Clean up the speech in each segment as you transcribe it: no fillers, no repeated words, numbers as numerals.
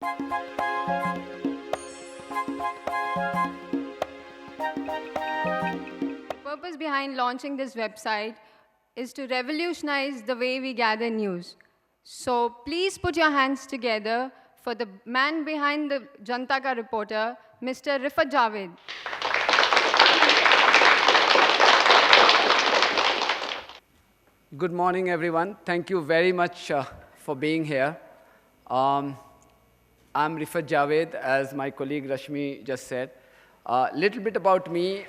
The purpose behind launching this website is to revolutionize the way we gather news. So please put your hands together for the man behind the Janta Ka reporter, Mr. Rifat Javed. Good morning, everyone. Thank you very much for being here. I'm Rifat Javed, as my colleague Rashmi just said. A little bit about me.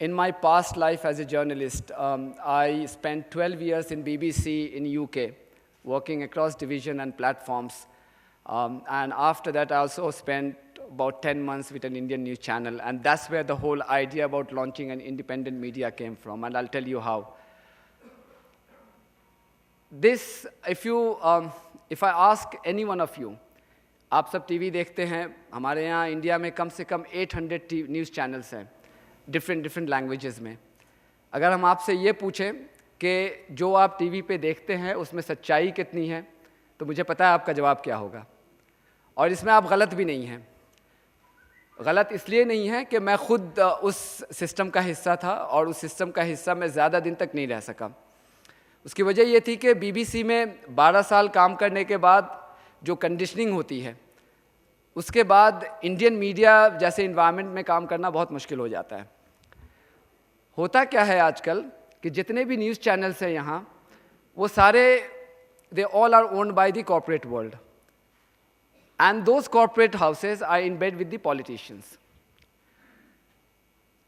In my past life as a journalist, I spent 12 years in BBC in UK, working across division and platforms. And after that, I also spent about 10 months with an Indian news channel. And that's where the whole idea about launching an independent media came from. And I'll tell you how. This, if I ask any one of you, आप सब TV देखते हैं, हमारे यहाँ India में कम से कम 800 news channels हैं, different languages में. अगर हम आपसे ये पूछें कि जो आप टीवी पे देखते हैं उसमें सच्चाई कितनी है, तो मुझे पता है आपका जवाब क्या होगा. और इसमें आप गलत भी नहीं हैं. गलत इसलिए नहीं है कि मैं खुद उस सिस्टम का हिस्सा था और उस सिस्टम का हिस्सा मैं ज़्यादा दिन तक नहीं रह सका. उसकी वजह ये थी कि बीबीसी में 12 साल काम करने के बाद जो कंडीशनिंग होती है, उसके बाद इंडियन मीडिया जैसे इन्वायरमेंट में काम करना बहुत मुश्किल हो जाता है. होता क्या है आजकल कि जितने भी न्यूज़ चैनल्स हैं यहाँ, वो सारे they all are owned by the corporate world, and those corporate houses are in bed with the politicians.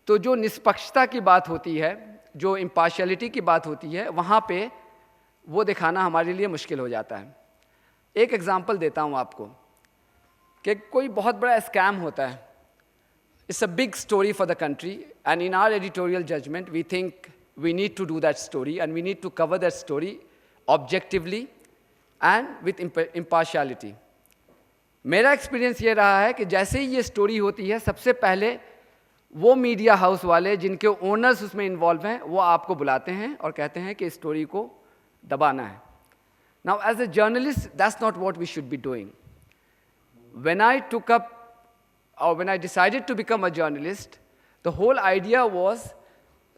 तो जो निष्पक्षता की बात होती है, जो इम्पार्शियलिटी की बात होती है, वहाँ पे वो दिखाना हमारे लिए मुश्किल हो जाता है. एक एग्जांपल देता हूँ आपको कि कोई बहुत बड़ा स्कैम होता है. It's a big story for the country, and in our editorial judgment we think we need to do that story and we need to cover that story objectively and with impartiality. मेरा experience ये रहा है कि जैसे ही ये story होती है, सबसे पहले वो मीडिया हाउस वाले जिनके ओनर्स उसमें इन्वॉल्व हैं, वो आपको बुलाते हैं और कहते हैं कि इस स्टोरी को दबाना है. Now, as a journalist, that's not what we should be doing. When I took up, or when I decided to become a journalist, the whole idea was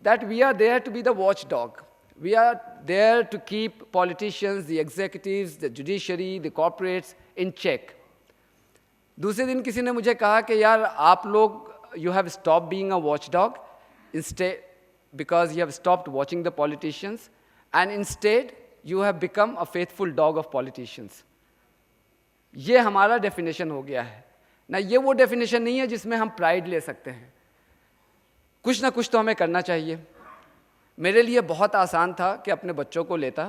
that we are there to be the watchdog. We are there to keep politicians, the executives, the judiciary, the corporates in check. दूसरे दिन किसी ने मुझे कहा कि यार आप लोग you have stopped being a watchdog instead, because you have stopped watching the politicians, and instead you have become a faithful dog of politicians. ये हमारा डेफिनेशन हो गया है ना. ये वो डेफिनेशन नहीं है जिसमें हम प्राइड ले सकते हैं. कुछ ना कुछ तो हमें करना चाहिए. मेरे लिए बहुत आसान था कि अपने बच्चों को लेता,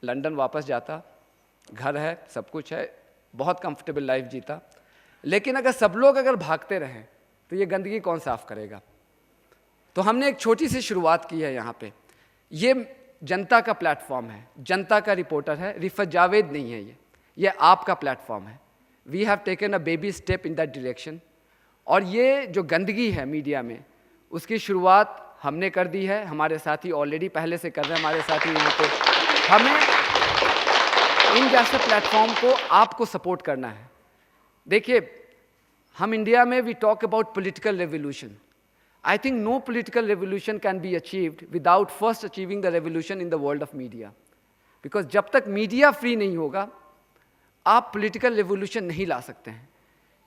लंदन वापस जाता, घर है, सब कुछ है, बहुत कंफर्टेबल लाइफ जीता. लेकिन अगर सब लोग अगर भागते रहें तो ये गंदगी कौन साफ करेगा. तो हमने एक छोटी सी शुरुआत की है यहाँ पे. ये जनता का प्लेटफॉर्म है, जनता का रिपोर्टर है, रिफत जावेद नहीं है. ये आपका प्लेटफॉर्म है. We have taken a baby step in that direction. और ये जो गंदगी है मीडिया में, उसकी शुरुआत हमने कर दी है. हमारे साथी ऑलरेडी पहले से कर रहे हैं. हमारे साथी यहाँ पे, हमें इन जैसे प्लेटफॉर्म को आपको सपोर्ट करना है. देखिए, हम इंडिया में we talk about political revolution. I think no political revolution can be achieved without first achieving the revolution in the world of media. Because जब तक मीडिया फ्री नहीं होगा, आप पॉलिटिकल रेवोल्यूशन नहीं ला सकते हैं.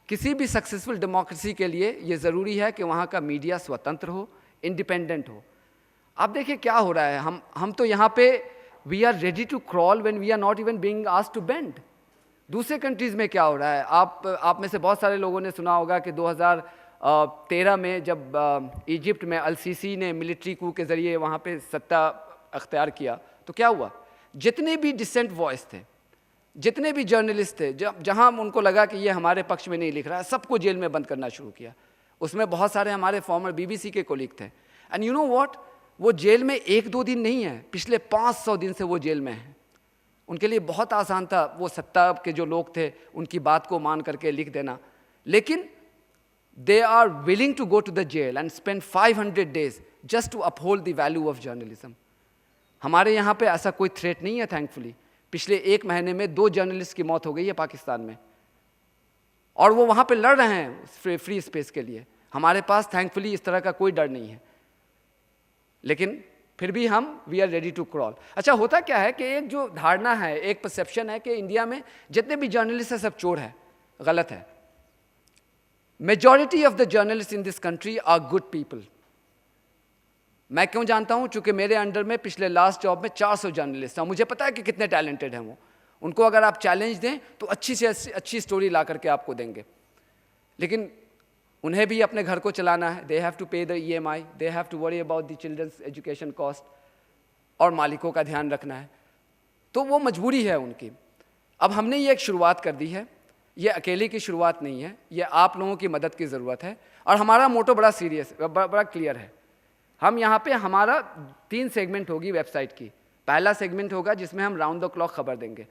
किसी भी सक्सेसफुल डेमोक्रेसी के लिए ये ज़रूरी है कि वहाँ का मीडिया स्वतंत्र हो, इंडिपेंडेंट हो. आप देखिए क्या हो रहा है. हम तो यहाँ पे we are ready to crawl when we are not even being asked to bend. दूसरे कंट्रीज़ में क्या हो रहा है, आप में से बहुत सारे लोगों ने सुना होगा कि 2013 में जब इजिप्ट में अल-सीसी ने मिलिट्री कू के ज़रिए वहाँ पे सत्ता अख्तियार किया, तो क्या हुआ. जितने भी डिसेंट वॉइस थे, जितने भी जर्नलिस्ट थे, जहाँ उनको लगा कि ये हमारे पक्ष में नहीं लिख रहा है, सबको जेल में बंद करना शुरू किया. उसमें बहुत सारे हमारे फॉर्मर बीबीसी के कोलीग थे. एंड यू नो व्हाट, वो जेल में 1-2 दिन नहीं है, पिछले 500 दिन से वो जेल में हैं. उनके लिए बहुत आसान था वो सत्ता के जो लोग थे उनकी बात को मान करके लिख देना. लेकिन they are willing to go to the jail and spend 500 days just to uphold the value of journalism. हमारे यहाँ पे ऐसा कोई थ्रेट नहीं है, थैंकफुली. पिछले 1 महीने में 2 जर्नलिस्ट की मौत हो गई है पाकिस्तान में, और वो वहाँ पे लड़ रहे हैं फ्री स्पेस के लिए। हमारे पास थैंकफुली इस तरह का कोई डर नहीं है, लेकिन फिर भी हम we are ready to crawl. अच्छा, होता क्या है कि एक जो धारणा है, एक परसेप्शन है कि इंडिया में जितने भी जर्नलिस्ट हैं सब चोर हैं। गलत है। Majority of the journalist in this country are good people. मैं क्यों जानता हूं? चूंकि मेरे अंडर में पिछले लास्ट जॉब में 400 जर्नलिस्ट हैं, मुझे पता है कि कितने टैलेंटेड हैं वो। उनको अगर आप चैलेंज दें तो अच्छी से अच्छी स्टोरी ला करके आपको देंगे, लेकिन उन्हें भी अपने घर को चलाना है। They have to pay the EMI, they have to worry about the childrens education cost, और मालिकों का ध्यान रखना है। तो वो मजबूरी है उनकी। अब हमने ये एक शुरुआत कर दी है, ये अकेले की शुरुआत नहीं है, ये आप लोगों की मदद की ज़रूरत है। और हमारा मोटो बड़ा सीरियस, बड़ा क्लियर है। हम यहाँ पे हमारा 3 सेगमेंट होगी वेबसाइट की। पहला सेगमेंट होगा जिसमें हम राउंड द क्लॉक खबर देंगे।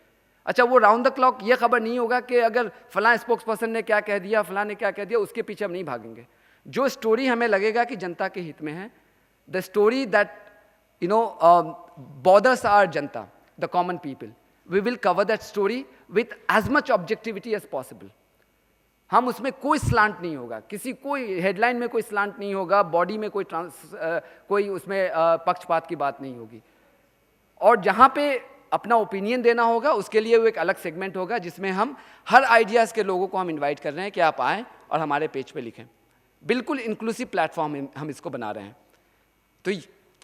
अच्छा, वो राउंड द क्लॉक ये खबर नहीं होगा कि अगर फलां स्पोक्स पर्सन ने क्या कह दिया, फलां ने क्या कह दिया, उसके पीछे हम नहीं भागेंगे। जो स्टोरी हमें लगेगा कि जनता के हित में है, the story that bothers our janta, the common people, we will cover that story with as much objectivity as possible. हम उसमें कोई स्लांट नहीं होगा, कोई हेडलाइन में कोई स्लांट नहीं होगा, बॉडी में कोई उसमें पक्षपात की बात नहीं होगी। और जहाँ पे अपना ओपिनियन देना होगा उसके लिए वो एक अलग सेगमेंट होगा जिसमें हम हर आइडियाज़ के लोगों को हम इनवाइट कर रहे हैं कि आप आएँ और हमारे पेज पे लिखें। बिल्कुल इंक्लूसिव प्लेटफॉर्म हम इसको बना रहे हैं। तो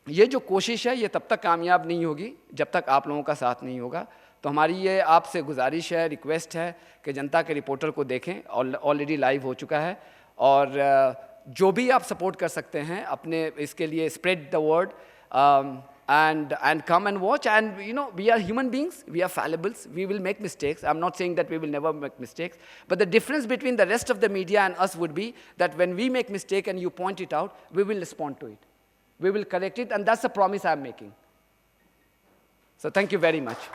ये जो कोशिश है ये तब तक कामयाब नहीं होगी जब तक आप लोगों का साथ नहीं होगा। तो हमारी ये आपसे गुजारिश है, रिक्वेस्ट है कि जनता के रिपोर्टर को देखें, ऑलरेडी लाइव हो चुका है। और जो भी आप सपोर्ट कर सकते हैं अपने इसके लिए, spread the word and come and watch. And we are human beings, we are fallibles, we will make mistakes. I'm not saying that we will never make mistakes, but the difference between the rest of the media and us would be that when we make mistake and you point it out, we will respond to it, we will correct it, and that's the promise I'm making. So thank you very much.